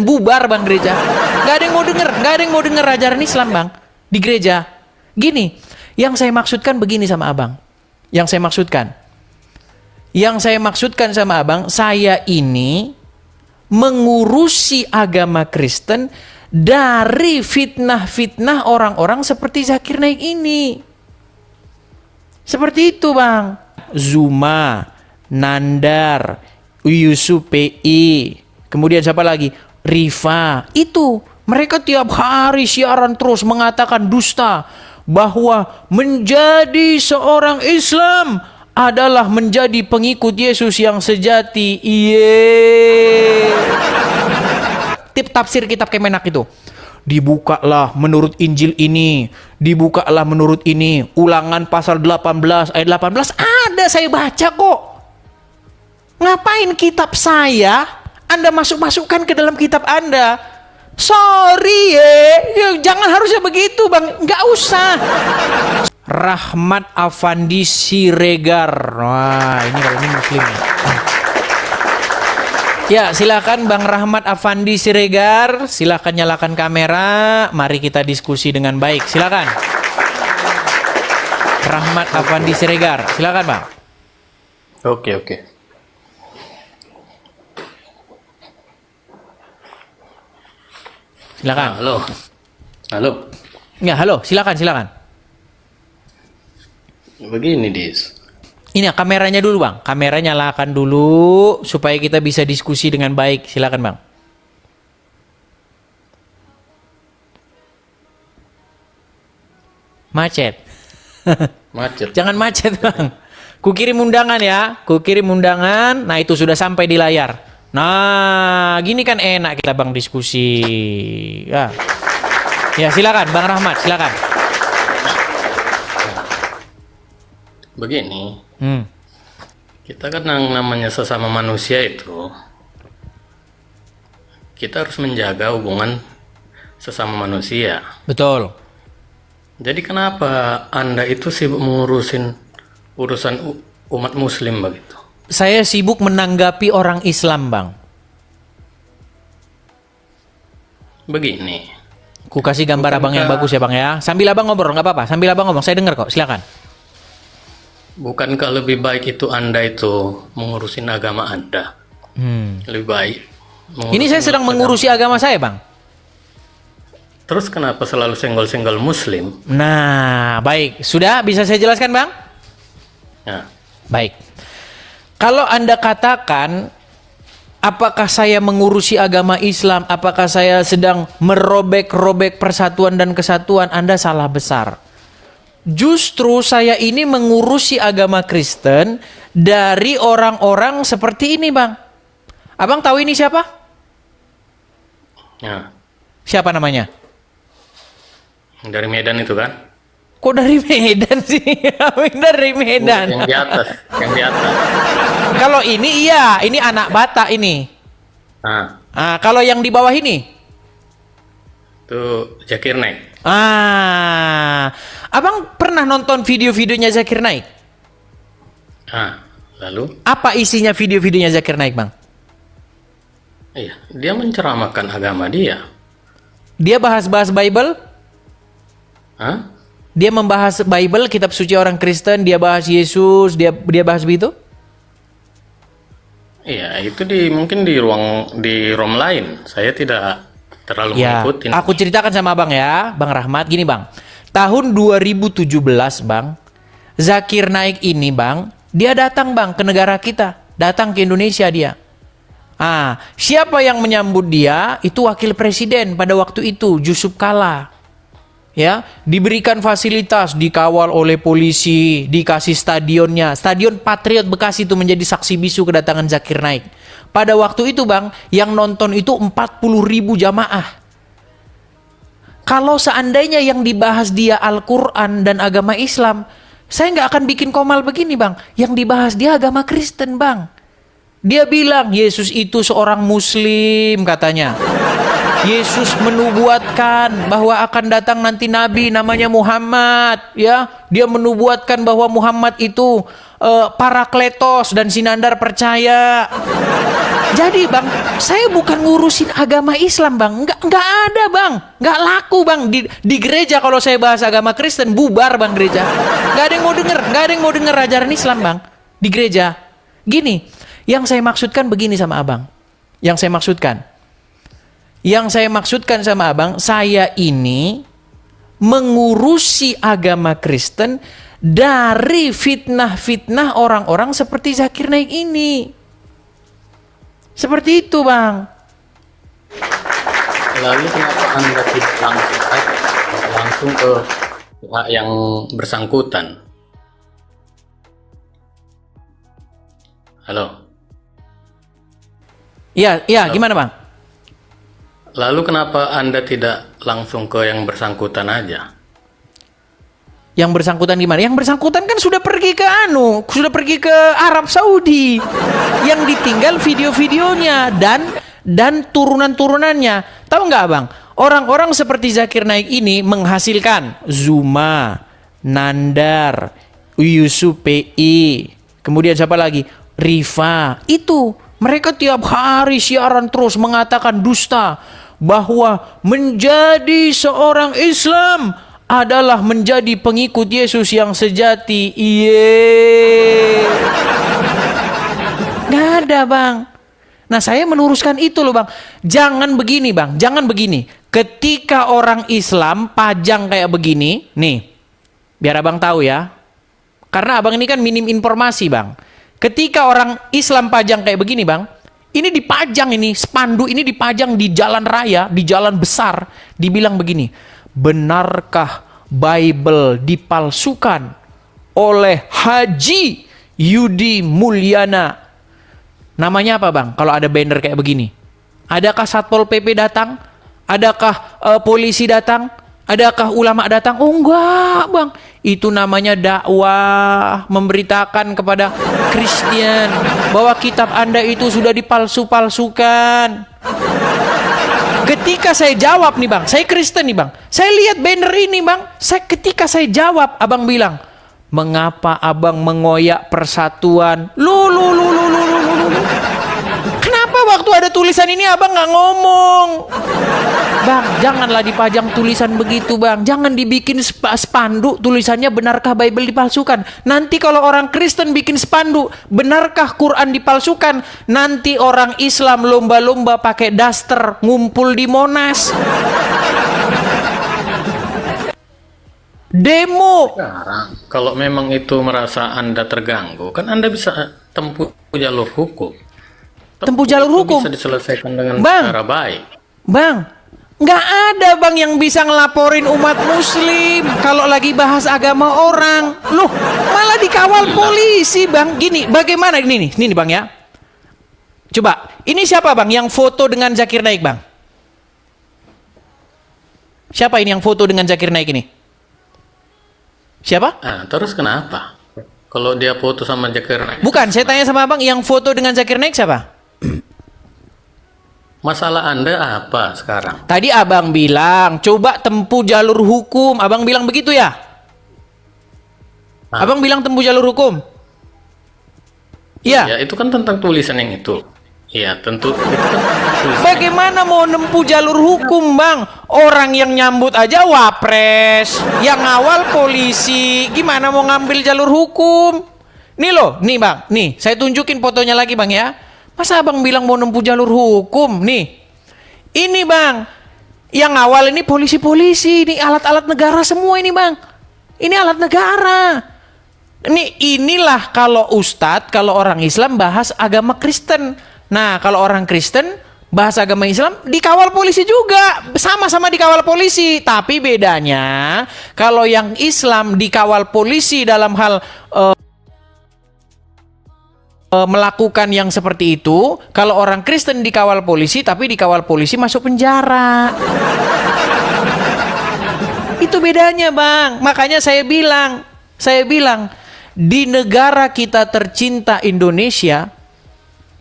bubar bang gereja. Nggak ada yang mau denger, nggak ada yang mau denger ajaran Islam bang di gereja. Gini, yang saya maksudkan begini sama abang. Yang saya maksudkan sama abang, saya ini mengurusi agama Kristen dari fitnah-fitnah orang-orang seperti Zakir Naik ini. Seperti itu bang. Zuma, Nandar, Yusuf PI, kemudian siapa lagi? Rifa. Itu mereka tiap hari siaran terus mengatakan dusta bahwa menjadi seorang Islam adalah menjadi pengikut Yesus yang sejati. Tip tafsir kitab Kemenak itu. Dibukalah menurut Injil ini, dibukalah menurut ini. Ulangan pasal 18 ayat 18 ada saya baca kok. Ngapain kitab saya Anda masukkan ke dalam kitab Anda? Sorry ya, jangan harusnya begitu bang, nggak usah. Rahmat Afandi Siregar. Wah ini kalau ini muslim ya. Silakan Bang Rahmat Afandi Siregar, silakan nyalakan kamera, mari kita diskusi dengan baik. Silakan Rahmat Afandi Siregar, silakan Bang. Oke. Silakan. Halo. Ya, halo, silakan. Begini, Dis. Ini kameranya dulu, Bang. Kamera nyalakan dulu supaya kita bisa diskusi dengan baik. Silakan, Bang. Macet. Jangan macet, Bang. Kukirim undangan ya. Nah, itu sudah sampai di layar. Nah, gini kan enak kita Bang diskusi. Ya, silakan Bang Rahmat, silakan. Begini. Kita kan yang namanya sesama manusia itu, kita harus menjaga hubungan sesama manusia. Betul. Jadi kenapa Anda itu sibuk mengurusin urusan umat muslim begitu? Saya sibuk menanggapi orang Islam, Bang. Begini. Ku kasih gambar abang yang bagus ya, Bang ya. Sambil abang ngobrol, nggak apa-apa. Sambil abang ngomong, saya dengar kok. Silakan. Bukankah lebih baik itu Anda itu mengurusin agama Anda? Lebih baik. Ini saya sedang mengurusi agama saya, Bang. Terus kenapa selalu senggol-senggol muslim? Nah, baik. Sudah bisa saya jelaskan, Bang? Ya. Baik. Kalau Anda katakan, apakah saya mengurusi agama Islam, apakah saya sedang merobek-robek persatuan dan kesatuan, Anda salah besar. Justru saya ini mengurusi agama Kristen dari orang-orang seperti ini, Bang. Abang tahu ini siapa? Ya. Siapa namanya? Dari Medan itu kan? Kok dari Medan sih? Dari Medan. Yang di atas. Kalau ini iya, ini anak Batak ini. Kalau yang di bawah ini? Itu Zakir Naik. Abang pernah nonton video-videonya Zakir Naik? Lalu? Apa isinya video-videonya Zakir Naik, Bang? Iya, dia menceramahkan agama dia. Dia bahas-bahas Bible? Dia membahas Bible, kitab suci orang Kristen, dia bahas Yesus, dia bahas begitu? Iya, itu mungkin di room lain. Saya tidak terlalu mengikuti. Aku ceritakan sama Abang ya, Bang Rahmat. Gini Bang, tahun 2017 Bang, Zakir Naik ini Bang, dia datang Bang ke negara kita, datang ke Indonesia dia. Siapa yang menyambut dia? Itu wakil presiden pada waktu itu, Yusuf Kala. Ya, diberikan fasilitas, dikawal oleh polisi, dikasih stadionnya. Stadion Patriot Bekasi itu menjadi saksi bisu kedatangan Zakir Naik. Pada waktu itu Bang, yang nonton itu 40.000 jamaah. Kalau seandainya yang dibahas dia Al-Quran dan agama Islam, saya nggak akan bikin komal begini Bang. Yang dibahas dia agama Kristen Bang. Dia bilang Yesus itu seorang Muslim katanya. Yesus menubuatkan bahwa akan datang nanti Nabi namanya Muhammad, ya. Dia menubuatkan bahwa Muhammad itu Parakletos dan Sinandar percaya. Jadi bang, saya bukan ngurusin agama Islam bang, nggak ada bang, nggak laku bang di gereja. Kalau saya bahas agama Kristen bubar bang gereja, nggak ada yang mau denger ajaran Islam bang di gereja. Gini, yang saya maksudkan begini sama abang, yang saya maksudkan sama abang, saya ini mengurusi agama Kristen dari fitnah-fitnah orang-orang seperti Zakir Naik ini. Seperti itu bang. Lalu kenapa Anda tidak langsung ke pihak yang bersangkutan? Halo. Iya, gimana bang? Lalu kenapa Anda tidak langsung ke yang bersangkutan aja? Yang bersangkutan gimana? Yang bersangkutan kan sudah pergi ke Arab Saudi. Yang ditinggal video-videonya dan turunan-turunannya. Tahu nggak bang? Orang-orang seperti Zakir Naik ini menghasilkan Zuma, Nandar, Yusuf PI, kemudian siapa lagi? Rifa. Itu mereka tiap hari siaran terus mengatakan dusta bahwa menjadi seorang Islam adalah menjadi pengikut Yesus yang sejati. Nggak ada bang. Nah saya meluruskan itu loh bang. Jangan begini bang, jangan begini. Ketika orang Islam pajang kayak begini, nih, biar abang tahu ya. Karena abang ini kan minim informasi bang. Ketika orang Islam pajang kayak begini bang, ini dipajang ini, spanduk ini dipajang di jalan raya, di jalan besar. Dibilang begini, benarkah Bible dipalsukan oleh Haji Yudi Mulyana? Namanya apa bang? Kalau ada banner kayak begini, adakah Satpol PP datang? Adakah polisi datang? Adakah ulama datang? Oh enggak bang, itu namanya dakwah, memberitakan kepada Kristen bahwa kitab Anda itu sudah dipalsu-palsukan. Ketika saya jawab nih bang, saya Kristen nih bang, saya lihat banner ini bang, ketika saya jawab, abang bilang, mengapa abang mengoyak persatuan? Kenapa waktu ada tulisan ini abang nggak ngomong? Bang, janganlah dipajang tulisan begitu bang. Jangan dibikin spanduk tulisannya benarkah Bible dipalsukan. Nanti kalau orang Kristen bikin spanduk benarkah Quran dipalsukan, nanti orang Islam lomba-lomba pakai daster ngumpul di Monas. Demo. Sekarang, kalau memang itu merasa Anda terganggu, kan Anda bisa tempuh jalur hukum. Tempuh jalur hukum bisa diselesaikan dengan bang, cara baik. Bang, nggak ada bang yang bisa ngelaporin umat muslim kalau lagi bahas agama orang. Loh, malah dikawal polisi bang. Gini, bagaimana ini nih bang ya. Coba, ini siapa bang yang foto dengan Zakir Naik bang? Siapa ini yang foto dengan Zakir Naik ini? Siapa? Nah, terus kenapa? Kalau dia foto sama Zakir Naik? Bukan, saya tanya sama abang, yang foto dengan Zakir Naik siapa? Masalah Anda apa sekarang? Tadi abang bilang, coba tempuh jalur hukum. Abang bilang begitu ya? Abang bilang tempuh jalur hukum? Iya. Ya, itu kan tentang tulisan yang itu. Iya, tentu. Itu kan tentang tulisan. Bagaimana mau nempuh jalur hukum, bang? Orang yang nyambut aja wapres, yang ngawal polisi. Gimana mau ngambil jalur hukum? Nih loh, nih bang, nih saya tunjukin fotonya lagi bang ya. Masa abang bilang mau nempuh jalur hukum? Nih, ini bang, yang ngawal ini polisi-polisi, ini alat-alat negara semua ini bang. Ini alat negara. Inilah kalau ustadz, kalau orang Islam bahas agama Kristen. Nah, kalau orang Kristen bahas agama Islam dikawal polisi juga, sama-sama dikawal polisi. Tapi bedanya, kalau yang Islam dikawal polisi dalam hal melakukan yang seperti itu, kalau orang Kristen dikawal polisi, tapi dikawal polisi masuk penjara. Itu bedanya bang. Makanya saya bilang, di negara kita tercinta Indonesia,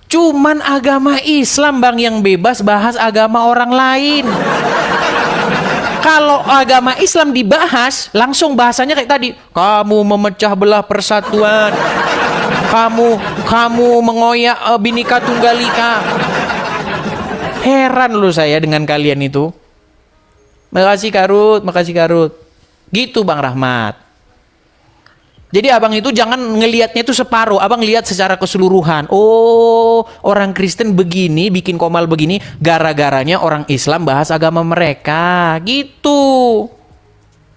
cuman agama Islam bang yang bebas bahas agama orang lain. Kalau agama Islam dibahas, langsung bahasanya kayak tadi, kamu memecah belah persatuan, kamu mengoyak Bhinneka Tunggal Ika, Heran loh saya dengan kalian itu. Makasih Karut, makasih Karut. Gitu Bang Rahmat. Jadi abang itu jangan ngelihatnya itu separuh, abang lihat secara keseluruhan. Oh, orang Kristen begini, bikin komal begini, gara-garanya orang Islam bahas agama mereka, gitu.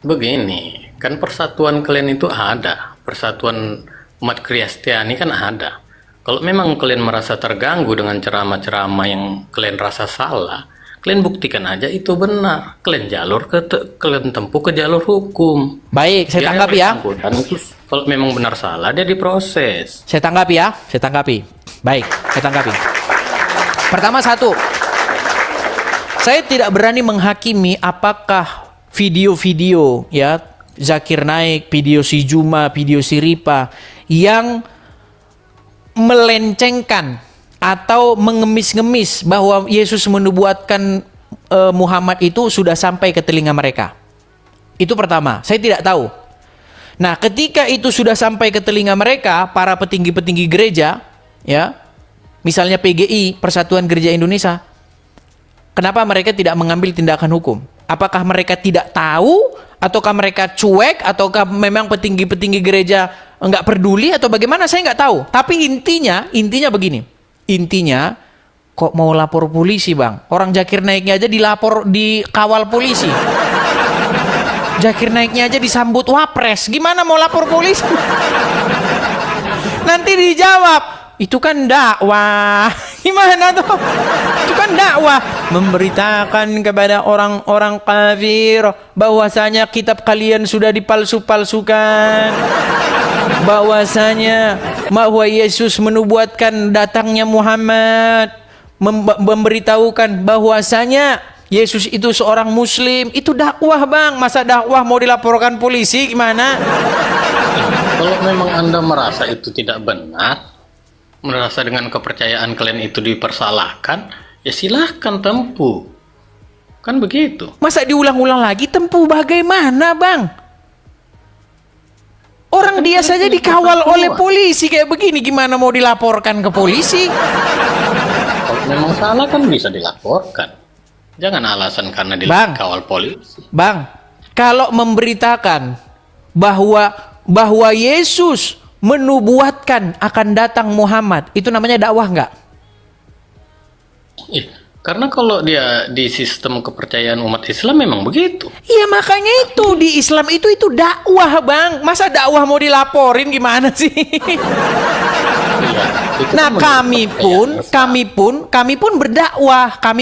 Begini, kan persatuan kalian itu ada, persatuan umat Kristiani kan ada. Kalau memang kalian merasa terganggu dengan ceramah-ceramah yang kalian rasa salah, kalian buktikan aja itu benar. Kalian tempuh ke jalur hukum. Baik, saya Biar yang tanggapi ya. bersangkutan itu kalau memang benar salah dia diproses. Saya tanggapi ya, saya tanggapi. Baik, saya tanggapi. Pertama satu, saya tidak berani menghakimi apakah video-video ya Zakir Naik, video si Juma, video si Ripa yang melencengkan atau mengemis-ngemis bahwa Yesus menubuatkan Muhammad itu sudah sampai ke telinga mereka. Itu pertama, saya tidak tahu. Nah, ketika itu sudah sampai ke telinga mereka, para petinggi-petinggi gereja, ya, misalnya PGI, Persatuan Gereja Indonesia, kenapa mereka tidak mengambil tindakan hukum? Apakah mereka tidak tahu, ataukah mereka cuek, ataukah memang petinggi-petinggi gereja nggak peduli, atau bagaimana? Saya nggak tahu. Tapi intinya begini. Intinya, kok mau lapor polisi, Bang? Orang Zakir Naiknya aja dikawal polisi. Zakir Naiknya aja disambut wapres. Gimana mau lapor polisi? Nanti dijawab, itu kan dakwah. Gimana tuh? Itu kan dakwah. Memberitakan kepada orang-orang kafir bahwasanya kitab kalian sudah dipalsu-palsukan. Bahwasanya bahwa Yesus menubuatkan datangnya Muhammad. Memberitahukan bahwasanya Yesus itu seorang muslim. Itu dakwah, Bang. Masa dakwah mau dilaporkan polisi gimana? Kalau memang Anda merasa itu tidak benar, merasa dengan kepercayaan kalian itu dipersalahkan, ya silahkan tempuh. Kan begitu. Masa diulang-ulang lagi? Tempuh bagaimana, Bang? Orang dia saja dikawal oleh polisi kayak begini, gimana mau dilaporkan ke polisi? Kalau memang salah kan bisa dilaporkan. Jangan alasan karena dikawal polisi. Bang, kalau memberitakan bahwa Yesus menubuatkan akan datang Muhammad, itu namanya dakwah nggak? Karena kalau dia di sistem kepercayaan umat Islam memang begitu. Iya, makanya itu di Islam itu dakwah, Bang. Masa dakwah mau dilaporin gimana sih? Iya, nah, kami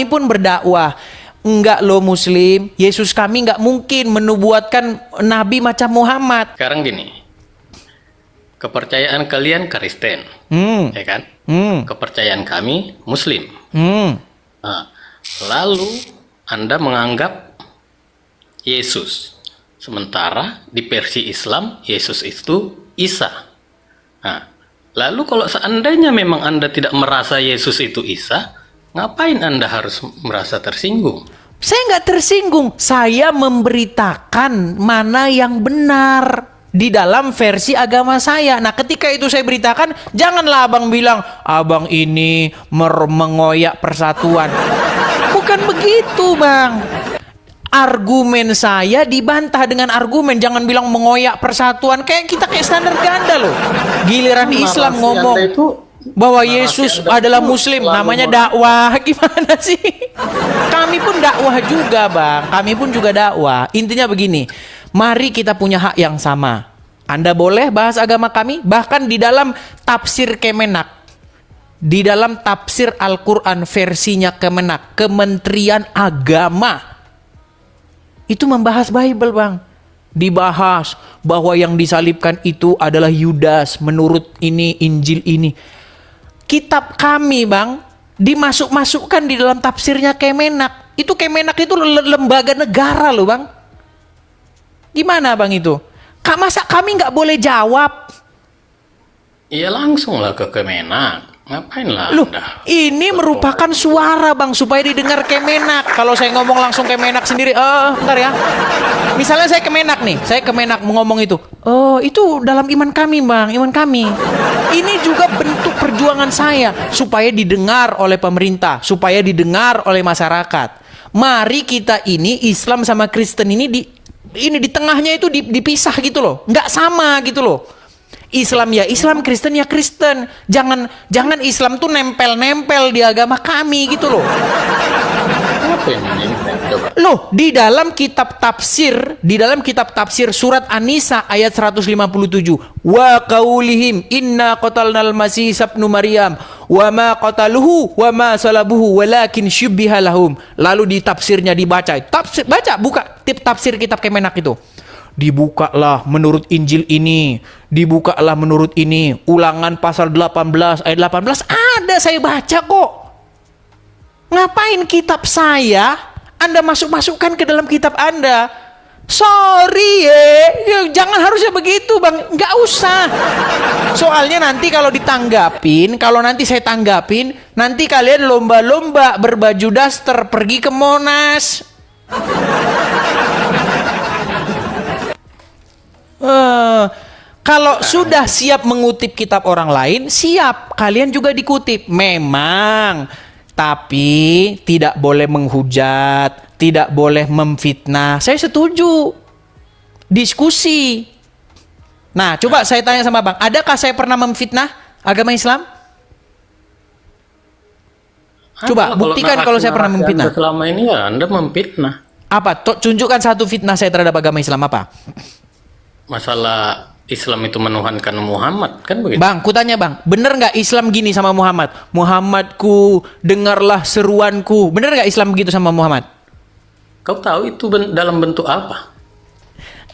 pun berdakwah. Enggak loh Muslim, Yesus kami enggak mungkin menubuatkan nabi macam Muhammad. Sekarang gini, kepercayaan kalian Kristen, ya kan? Kepercayaan kami Muslim. Nah, lalu Anda menganggap Yesus, sementara di versi Islam Yesus itu Isa. Nah, lalu kalau seandainya memang Anda tidak merasa Yesus itu Isa, ngapain Anda harus merasa tersinggung? Saya nggak tersinggung. Saya memberitakan mana yang benar di dalam versi agama saya. Nah, ketika itu saya beritakan, janganlah abang bilang, abang ini mengoyak persatuan. Bukan begitu, Bang. Argumen saya dibantah dengan argumen, jangan bilang mengoyak persatuan. Kayak standar ganda loh. Giliran Islam ngomong bahwa Yesus adalah Muslim, namanya dakwah. Gimana sih? Kami pun dakwah juga, Bang. Kami pun juga dakwah. Intinya begini, mari kita punya hak yang sama. Anda boleh bahas agama kami, bahkan di dalam tafsir Kemenak, di dalam tafsir Al-Quran versinya Kemenak, Kementerian Agama, itu membahas Bible, Bang. Dibahas bahwa yang disalibkan itu adalah Yudas menurut ini, Injil ini. Kitab kami, Bang, dimasukkan di dalam tafsirnya Kemenak. Itu Kemenak itu lembaga negara loh, Bang. Gimana, Bang, itu? Masa kami nggak boleh jawab? Iya, langsunglah ke Kemenak. Ngapain lah Loh, Anda? ini merupakan suara bang supaya didengar Kemenak. Kalau saya ngomong langsung Kemenak sendiri, bentar ya. Misalnya saya Kemenak nih, saya Kemenak ngomong itu. Oh, itu dalam iman kami bang, iman kami. Ini juga bentuk perjuangan saya supaya didengar oleh pemerintah, supaya didengar oleh masyarakat. Mari kita ini Islam sama Kristen ini di tengahnya itu dipisah gitu loh, nggak sama gitu loh. Islam ya Islam, Kristen ya Kristen. Jangan Islam tuh nempel-nempel di agama kami gitu loh. Apa yang menempel coba? Loh, di dalam kitab tafsir surat An-Nisa ayat 157, wa qaulihim inna qatalnal masih ibnu Maryam wa ma qataluhu wa ma salabuhu walakin syubbiha lahum. Lalu di tafsirnya dibaca. Buka tafsir kitab Kemenak itu. Dibukalah menurut Injil ini, dibukalah menurut ini, Ulangan pasal 18 ayat 18 ada, saya baca kok. Ngapain kitab saya Anda masukkan ke dalam kitab Anda? Sorry ya, jangan harusnya begitu bang, nggak usah. Soalnya nanti kalau nanti saya tanggapin, nanti kalian lomba-lomba berbaju daster pergi ke Monas. Kalau sudah siap mengutip kitab orang lain, siap kalian juga dikutip. Memang, tapi tidak boleh menghujat, tidak boleh memfitnah. Saya setuju. Diskusi. Nah, coba saya tanya sama Bang, adakah saya pernah memfitnah agama Islam? Coba buktikan kalau saya pernah memfitnah. Selama ini ya Anda memfitnah. Apa? Tunjukkan satu fitnah saya terhadap agama Islam apa? Masalah Islam itu menuhankan Muhammad, kan begitu? Bang, kutanya bang, bener nggak Islam gini sama Muhammad? Muhammadku, dengarlah seruanku. Bener nggak Islam begitu sama Muhammad? Kau tahu itu dalam bentuk apa?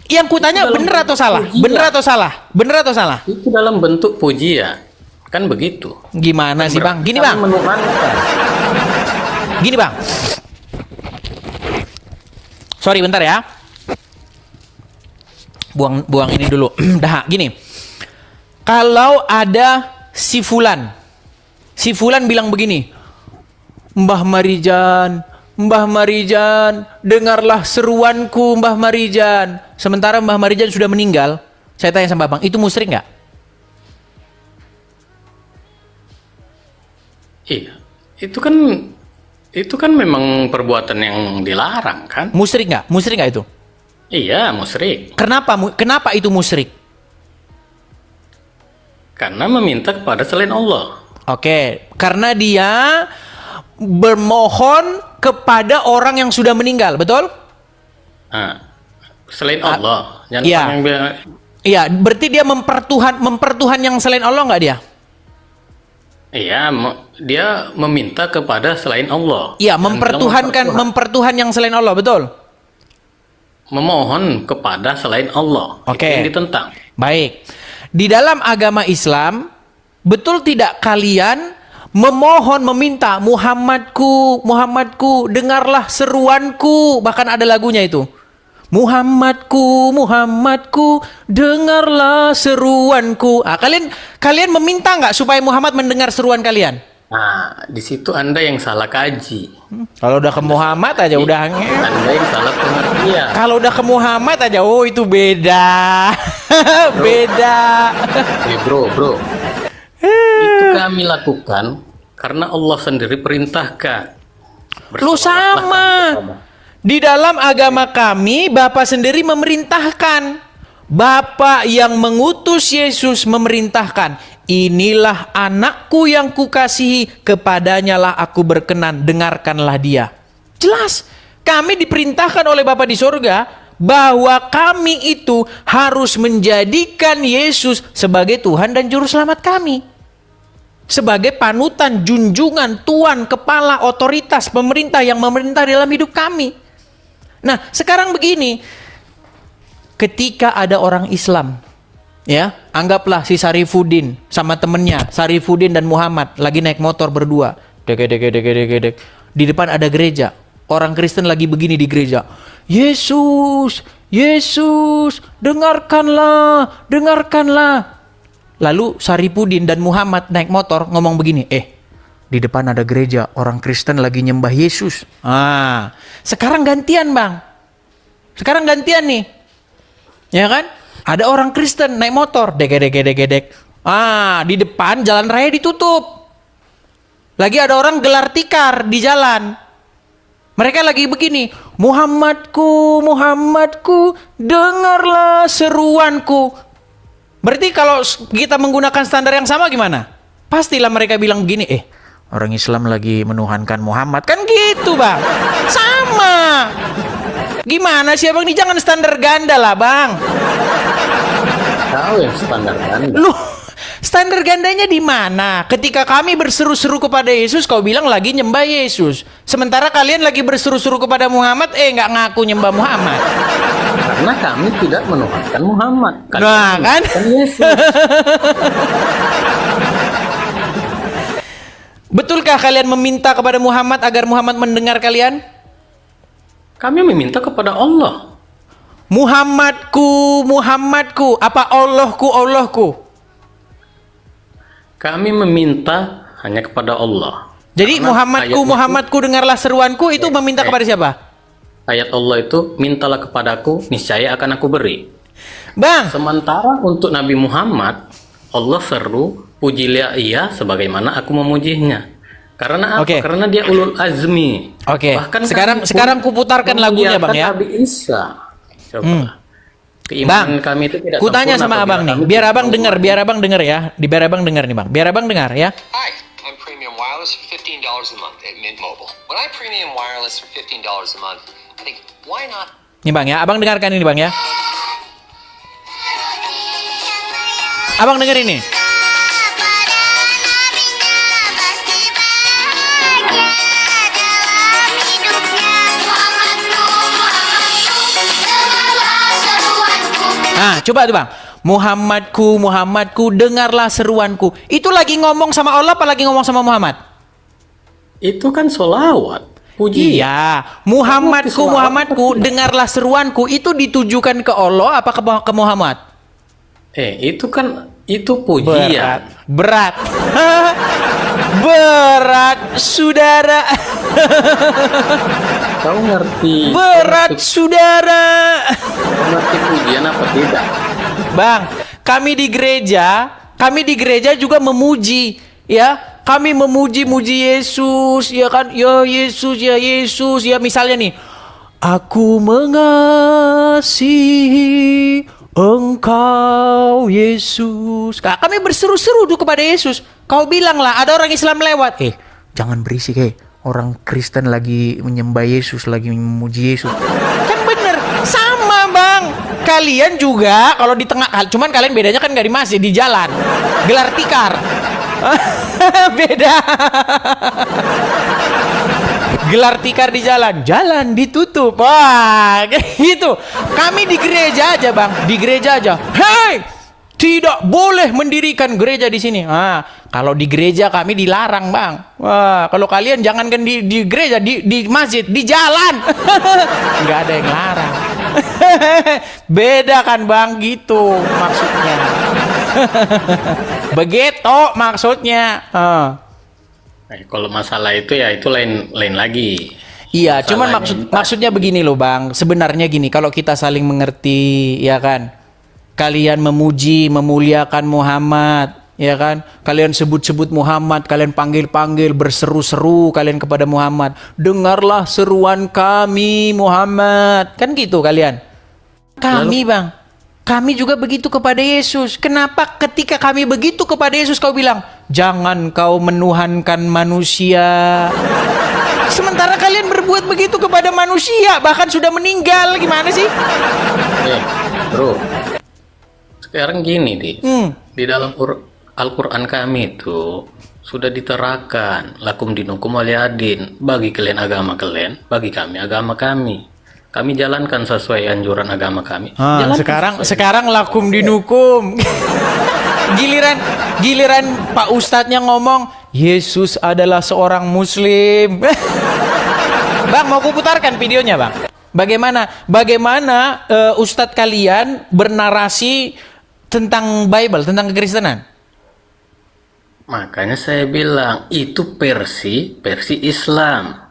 Yang kutanya bener atau salah? pujian. Bener atau salah? Bener atau salah? Itu dalam bentuk pujian, kan begitu? Gimana sih bang? Gini bang, Menuhankan. gini bang. Sorry bentar ya. Buang ini dulu. Dah, gini. Kalau ada si Fulan bilang begini, Mbah Marijan, dengarlah seruanku Mbah Marijan. Sementara Mbah Marijan sudah meninggal. Saya tanya sama Bang, itu musyrik nggak? Iya, itu kan memang perbuatan yang dilarang kan? Musyrik nggak? Musyrik nggak itu? Iya, musyrik. Kenapa itu musyrik? Karena meminta kepada selain Allah. Oke, karena dia bermohon kepada orang yang sudah meninggal, betul? Nah, selain Allah. Jangan iya. yang bilang, Iya, berarti dia mempertuhan yang selain Allah nggak dia? iya, dia meminta kepada selain Allah. Iya, mempertuhan yang selain Allah, betul? Memohon kepada selain Allah. Oke. Itu yang ditentang. Baik. Di dalam agama Islam, betul tidak kalian meminta Muhammadku, dengarlah seruanku. Bahkan ada lagunya itu. Muhammadku, dengarlah seruanku. Kalian meminta nggak supaya Muhammad mendengar seruan kalian? Nah, di situ Anda yang salah kaji. Kalau udah ke Muhammad aja udah Anda yang salah pengertian. Kalau udah ke Muhammad aja, oh itu beda. Beda. Bro. Itu kami lakukan karena Allah sendiri perintahkan. Lu sama. Di dalam agama kami, Bapak sendiri memerintahkan. Bapak yang mengutus Yesus memerintahkan. Inilah anakku yang kukasihi, kepadanya lah aku berkenan, dengarkanlah dia. Jelas, kami diperintahkan oleh Bapa di sorga bahwa kami itu harus menjadikan Yesus sebagai Tuhan dan Juru Selamat kami. Sebagai panutan, junjungan, tuan, kepala, otoritas, pemerintah yang memerintah dalam hidup kami. Nah, sekarang begini, ketika ada orang Islam, ya, anggaplah si Sarifuddin sama temennya, Sarifuddin dan Muhammad lagi naik motor berdua. Dek. Di depan ada gereja. Orang Kristen lagi begini di gereja. Yesus, dengarkanlah. Lalu Saripudin dan Muhammad naik motor ngomong begini, di depan ada gereja, orang Kristen lagi nyembah Yesus. Sekarang gantian bang. Sekarang gantian nih. Ya kan? Ada orang Kristen naik motor, degedek. Di depan jalan raya ditutup. Lagi ada orang gelar tikar di jalan. Mereka lagi begini, Muhammadku, dengarlah seruanku. Berarti kalau kita menggunakan standar yang sama gimana? Pastilah mereka bilang begini, orang Islam lagi menuhankan Muhammad. Kan gitu bang. Sama. Gimana sih abang? Ini jangan standar ganda lah bang. Tahu yang standar ganda. Loh, standar gandanya di mana? Ketika kami berseru-seru kepada Yesus, kau bilang lagi nyembah Yesus. Sementara kalian lagi berseru-seru kepada Muhammad, nggak ngaku nyembah Muhammad. Karena kami tidak menuhankan Muhammad. Nah, kan? Yesus. Betulkah kalian meminta kepada Muhammad agar Muhammad mendengar kalian? Kami meminta kepada Allah. Muhammadku, apa Allahku? Kami meminta hanya kepada Allah. Jadi Karena Muhammadku, dengarlah seruanku itu meminta kepada siapa? Ayat Allah itu, mintalah kepadaku, niscaya akan aku beri. Bang, Sementara untuk Nabi Muhammad, Allah seru, pujilah ia sebagaimana aku memujinya. Karena apa? Oke. Karena dia ulul azmi. Oke. Bahkan Sekarang kuputarkan lagunya bang ya. Nabi Isa. Coba. Keimanan kami itu tidak Kutanya sama sempurna abang nih, apabila kami biar tidak abang tahu. dengar ya. Biar abang dengar nih bang. Biar abang dengar ya. Hi, I'm Premium Wireless for $15 a month at Mint Mobile. When I Premium Wireless for $15 a month, I think, why not? Nih bang ya, abang dengarkan ini bang ya. Abang denger ini. Nah, coba tuh bang. Muhammadku, dengarlah seruanku. Itu lagi ngomong sama Allah apa lagi ngomong sama Muhammad? Itu kan sholawat. Puji. Iya, Muhammadku, dengarlah seruanku. Itu ditujukan ke Allah apa ke Muhammad? Itu kan pujian. Berat. Berat, saudara. Kau ngerti? Berat, saudara. Kau ngerti pujian apa tidak? Bang, kami di gereja juga memuji, ya. Kami memuji Yesus, ya kan? Ya Yesus, ya misalnya nih. Aku mengasihi Engkau Yesus. Kami berseru-seru tuh kepada Yesus. Kau bilang lah, ada orang Islam lewat. Jangan berisik, orang Kristen lagi menyembah Yesus, lagi memuji Yesus. Kan bener, sama bang. Kalian juga kalau di tengah, cuman kalian bedanya kan nggak di masjid, di jalan, gelar tikar. Beda. Gelar tikar di jalan ditutup. Wah, gitu. Kami di gereja aja, bang. Di gereja aja. Hei, tidak boleh mendirikan gereja di sini. Kalau di gereja kami dilarang, bang. Wah, kalau kalian jangankan di gereja, di masjid, di jalan, nggak ada yang larang. Beda kan, bang? Gitu maksudnya. Begitu maksudnya. Kalau masalah itu ya itu lain lagi. Iya, cuman Masalahnya maksudnya begini loh bang. Sebenarnya gini, kalau kita saling mengerti, ya kan. Kalian memuji, memuliakan Muhammad, ya kan. Kalian sebut-sebut Muhammad, kalian panggil-panggil, berseru-seru kalian kepada Muhammad. Dengarlah seruan kami Muhammad, kan gitu kalian. Kami bang, kami juga begitu kepada Yesus. Kenapa ketika kami begitu kepada Yesus kau bilang, jangan kau menuhankan manusia. Sementara kalian berbuat begitu kepada manusia, bahkan sudah meninggal. Gimana sih? Bro, sekarang gini di dalam Al-Quran kami itu sudah diterakan lakum dinukum waliyadin, bagi kalian agama kalian, bagi kami agama kami. Kami jalankan sesuai anjuran agama kami. Sekarang lakum dinukum. Giliran Pak Ustadznya ngomong Yesus adalah seorang Muslim. Bang, mau kuputarkan videonya, bang. Bagaimana Ustadz kalian bernarasi tentang Bible, tentang kekristenan? Makanya saya bilang itu versi Islam.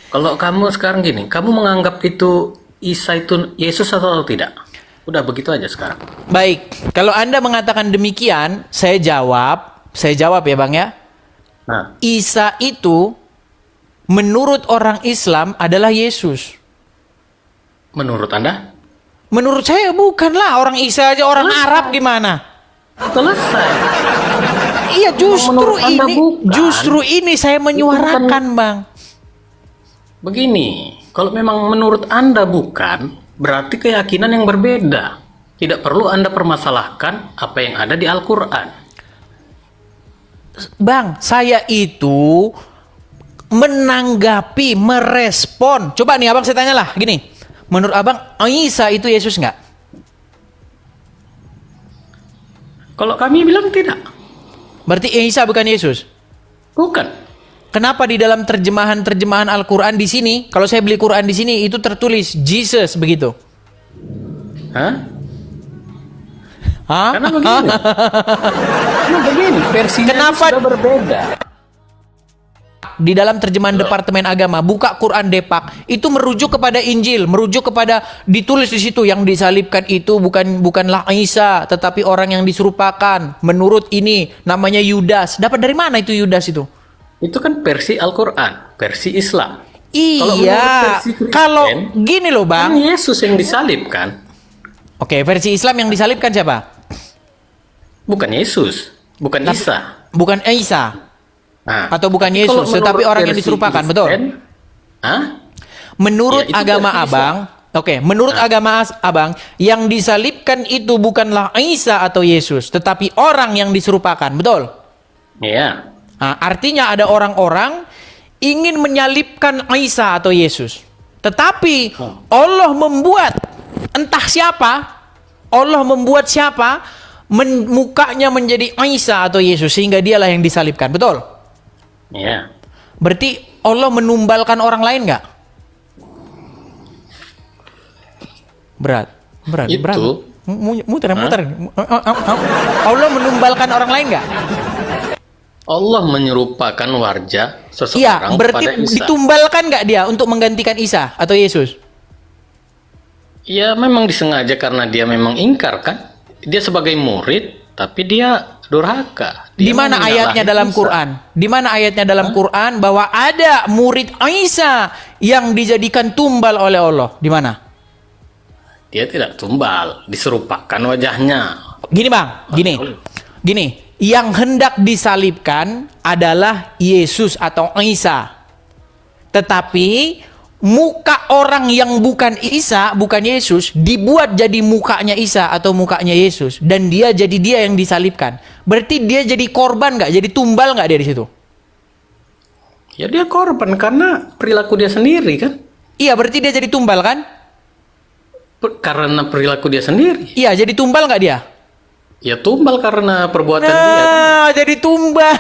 Kalau kamu sekarang gini, kamu menganggap itu Isa itu Yesus atau tidak? Udah begitu aja sekarang. Baik, kalau Anda mengatakan demikian, saya jawab ya Bang ya. Nah, Isa itu menurut orang Islam adalah Yesus. menurut Anda? Menurut saya bukanlah, orang Isa aja orang Arab gimana? Selesai. Iya, Menurut Anda bukan. justru ini saya menyuarakan, Bang. Begini, kalau memang menurut Anda bukan, berarti keyakinan yang berbeda. Tidak perlu Anda permasalahkan apa yang ada di Al-Quran. Bang, saya itu menanggapi, merespon. Coba nih Abang saya tanya lah, gini. Menurut Abang, Isa itu Yesus nggak? Kalau kami bilang tidak. Berarti Isa bukan Yesus? Bukan. Kenapa di dalam terjemahan Al-Quran di sini, kalau saya beli Quran di sini itu tertulis Jesus begitu? Hah? Hah? Karena begini. Karena begini, versinya Kenapa? sudah berbeda. Di dalam terjemahan Departemen Agama, buka Quran Depak, itu merujuk kepada Injil, merujuk kepada ditulis di situ yang disalibkan itu bukanlah Isa, tetapi orang yang diserupakan. Menurut ini namanya Yudas. Dapat dari mana itu Yudas itu? Itu kan versi Al-Quran, versi Islam. Iya. Kalau gini loh, Kan Bang. Yesus yang disalibkan, Oke, versi Islam yang disalibkan siapa? bukan Yesus, bukan Isa. Bukan Isa. Nah, Atau bukan tapi Yesus, kalau tetapi menurut orang yang versi diserupakan, Kristen, betul? Hah? Menurut Ya, itu agama versi Abang, oke, menurut agama Abang, yang disalibkan itu bukanlah Isa atau Yesus, tetapi orang yang diserupakan, betul? Iya. Nah, artinya ada orang-orang ingin menyalibkan Isa atau Yesus. Tetapi Allah membuat entah siapa, Allah membuat siapa mukanya menjadi Isa atau Yesus sehingga dialah yang disalibkan, betul? Iya. Berarti Allah menumbalkan orang lain nggak? Berat. Itu. Muter. Allah menumbalkan orang lain nggak? Allah menyerupakan wajah Iya, seseorang berarti pada Isa. ditumbalkan nggak dia untuk menggantikan Isa atau Yesus? Ya memang disengaja karena dia memang ingkar kan. Dia sebagai murid, tapi dia durhaka. Di Dia mana menyalahi ayatnya dalam Isa. Quran? Di mana ayatnya dalam Quran bahwa ada murid Isa yang dijadikan tumbal oleh Allah? Di mana? Dia tidak tumbal, diserupakan wajahnya. Gini Bang, gini. Yang hendak disalibkan adalah Yesus atau Isa. Tetapi muka orang yang bukan Isa, bukan Yesus, dibuat jadi mukanya Isa atau mukanya Yesus, dan dia jadi dia yang disalibkan. Berarti dia jadi korban nggak? Jadi tumbal nggak dia di situ? Ya dia korban karena perilaku dia sendiri kan. Iya, berarti dia jadi tumbal kan? Karena perilaku dia sendiri. Iya, jadi tumbal nggak dia? Ya tumbal karena perbuatan dia. Nah, jadi tumbal.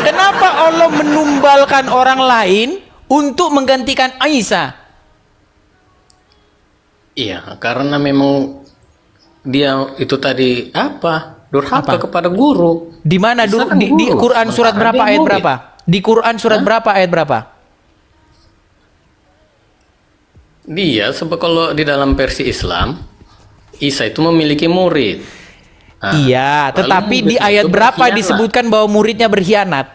Kenapa Allah menumbalkan orang lain untuk menggantikan Isa? Iya, karena memang dia itu tadi apa? Durhaka Apa? kepada guru. Di mana Isa kan di guru, Quran surat sementara berapa dia ayat murid. berapa? Di Quran surat berapa ayat berapa? Dia sebab kalau di dalam versi Islam, Isa itu memiliki murid. Nah, Iya, lalu tetapi di muridnya ayat itu berapa berkhianat. disebutkan bahwa muridnya berkhianat?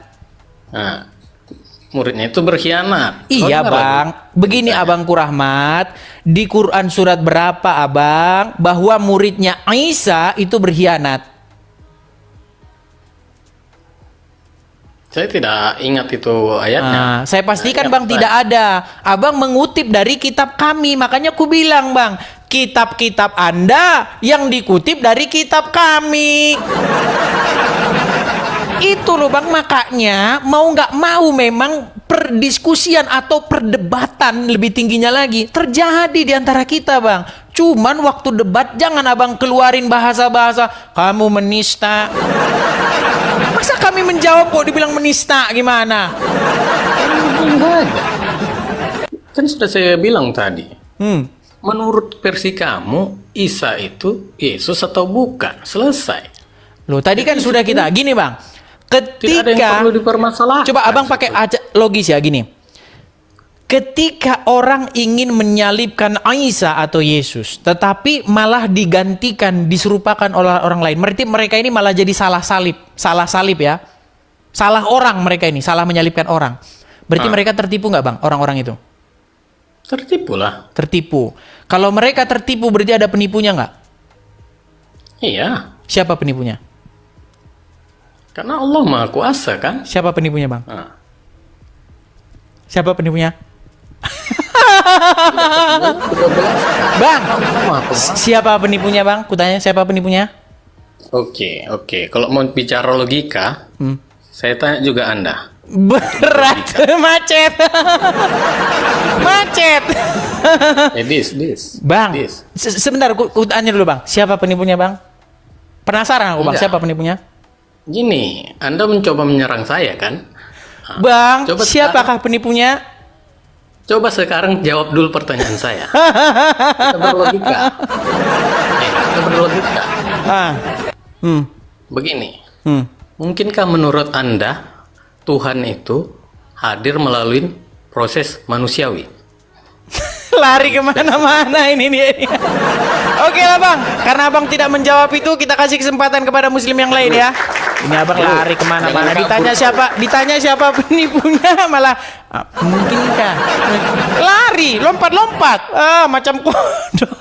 Nah, muridnya itu berkhianat. Iya, Kau dengar Bang. lagi? Begini Abangku Rahmat, di Quran surat berapa Abang bahwa muridnya Isa itu berkhianat? Saya tidak ingat itu ayatnya. Nah, saya pastikan Ayat Bang apa? tidak ada. Abang mengutip dari kitab kami, makanya aku bilang Bang, kitab-kitab Anda yang dikutip dari kitab kami. Itu loh Bang, makanya mau nggak mau memang perdiskusian atau perdebatan lebih tingginya lagi terjadi di antara kita Bang. Cuman waktu debat jangan Abang keluarin bahasa-bahasa kamu menista. Masa kami menjawab kok dibilang menista gimana? Enggak ada. Kan sudah saya bilang tadi. menurut versi kamu, Isa itu Yesus atau bukan? Selesai. Loh, tadi kan sudah kita gini bang. Tidak ada yang Ketika perlu dipermasalahkan. coba abang pakai logis ya gini. Ketika orang ingin menyalibkan Isa atau Yesus, tetapi malah digantikan, diserupakan oleh orang lain. Berarti mereka ini malah jadi salah salib ya. Salah orang mereka ini, salah menyalibkan orang. Berarti mereka tertipu nggak bang, orang-orang itu? Tertipu lah. Tertipu. Kalau mereka tertipu berarti ada penipunya nggak? Iya. Siapa penipunya? Karena Allah Maha Kuasa kan? Siapa penipunya bang? Nah, Siapa penipunya? Bang, siapa penipunya bang? Kutanya siapa penipunya? Oke. Kalau mau bicara logika, saya tanya juga Anda. Berat, macet. Macet. Bang, This. sebentar, ku tanya dulu bang. Siapa penipunya bang? Penasaran aku bang, Enggak. siapa penipunya? Gini, Anda mencoba menyerang saya kan? Bang, coba siapakah penipunya? Coba sekarang jawab dulu pertanyaan saya. Kita berlogika. Kita berlogika. Ah. Begini, Hmm. mungkinkah menurut Anda Tuhan itu hadir melalui proses manusiawi? Lari kemana-mana ini nih. Oke lah bang, karena abang tidak menjawab itu, kita kasih kesempatan kepada muslim yang lain ya. Ini abang lari kemana-mana. Ditanya siapa penipunya malah mungkinkah? Lari, lompat-lompat. Macam kodok.